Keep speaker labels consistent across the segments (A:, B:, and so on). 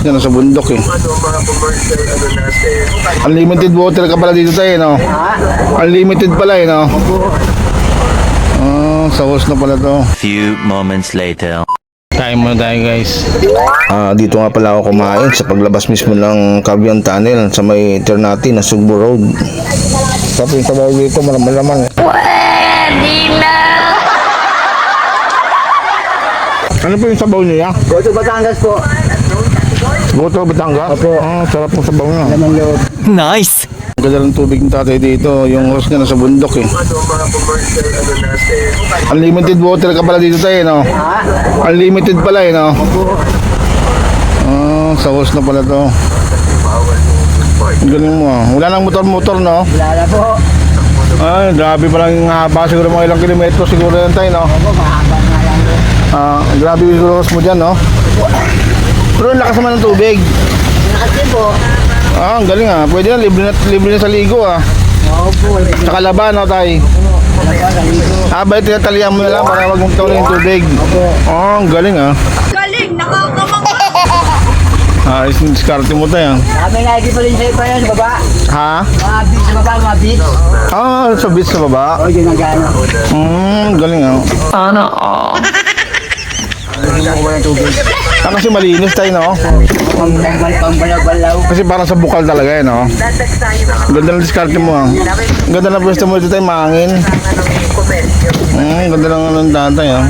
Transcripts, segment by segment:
A: host nga nasa bundok eh. Unlimited water ka pala dito tayo, no? Unlimited pala eh, no? Sa host na pala to.
B: Few moments later.
A: Kain muna tayo guys. Dito nga pala ako kumain sa paglabas mismo ng Cavite Tunnel sa may Ternate na Sugbo Road. Tapos yung sabaw dito malaman.
C: Pwede na!
A: Ano po yung sabaw niya?
D: Goto Batangas po.
A: Goto Batangas? Opo. Sarap ng sabaw niya.
D: Lamang loob.
B: Nice!
A: Ang ganda ng tubig ng tatay dito. Yung host nga nasa bundok eh. Unlimited water ka pala dito tayo, no? Unlimited pala eh, no? Sa host na pala to. Ang galing mo ah. Wala nang motor-motor, no?
D: Wala na po.
A: Ay, grabe pa lang yung haba. Siguro mga ilang kilometro siguro yan tayo, no?
D: Opo, mahaba nga lang po.
A: Grabe yung host mo dyan, no? Pero ang lakas naman ng tubig.
D: Lakas din po.
A: Ang galing ah. Pwede na, libre na sa ligo ah.
D: Opo.
A: Sa Kalaban, no, tay? Bait tinatalian mo na lang para wag mong tawala yung tubig. Ang galing ah.
C: Galing! Nakakamang!
A: Diskarte mo tayo.
D: Kami naiki pa rin sa iba yan sa baba.
A: Ha?
D: Mga beach sa baba, mga beach.
A: Sa beach sa baba.
D: O, yun ang gano'n.
A: Galing ah.
B: Sana
A: Kasi malinis tayo, no?
D: Pambalaw-balaw.
A: Kasi parang sa bukal talaga eh, no? Ganda ng diskarte mo ah. Ganda ng pwesto mo dito tayo, mahangin. Ganda ng anong tatay ah.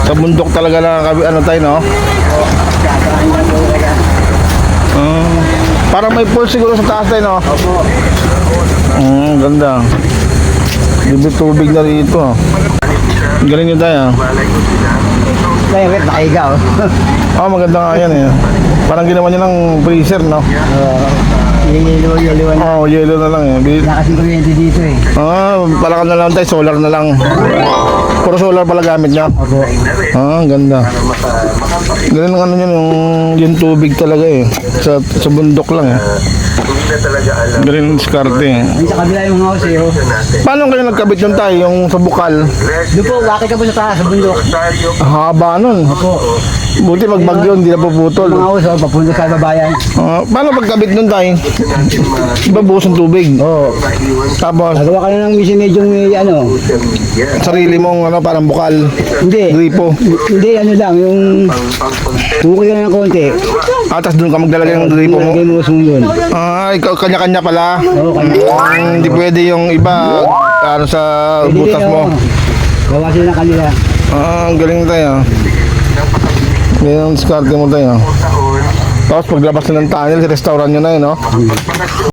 A: Sa bundok talaga na ano tayo, no? Parang may pool siguro sa taas tayo, no?
D: Opo.
A: Ganda. Bibig tubig na rito ah. Galing nyo tayo ah.
D: Kaya wait, nakahiga oh.
A: Maganda nga yan eh. Parang ginawa niya ng freezer, no?
D: Yelo na.
A: Yelo na lang eh.
D: Wala kasing kuryente dito eh.
A: Pala ka na lang tayo, solar na lang. Puro solar pala gamit niya.
D: Opo.
A: Ang ganda. Ganun ano yun, yung tubig talaga eh. Sa bundok lang eh. Ganun diskarte eh.
D: Yung sa kabila yung house eh oh.
A: Paano kayo nagkabit yung tayo, yung sa bukal?
D: Doon po, wakit ka po sa taas, sa bundok.
A: Haba nun. Buti pag bagyo, hindi na puputol.
D: Mga house oh, papunta sa babayan.
A: Paano pagkabit nun tayo? Iba buhos ng tubig.
D: Oo.
A: Tapos,
D: Nagawa ka na ng mission medyo ano.
A: sarili mong ano, parang bukal.
D: Hindi.
A: Gripo.
D: Hindi, ano lang, yung bukay ka na ng konti.
A: Tapos doon ka maglalagay ng gripo mo.
D: Lagay mo usong yun.
A: Ikaw kanya-kanya pala.
D: Oo, kanya.
A: Hindi pwede yung iba ano sa butas mo.
D: Gawa sila ng kanila.
A: Ang galing tayo. Yan ang diskarte mo tayo. Tapos paglabas na ng tunnel, sa restaurant nyo na yun, no?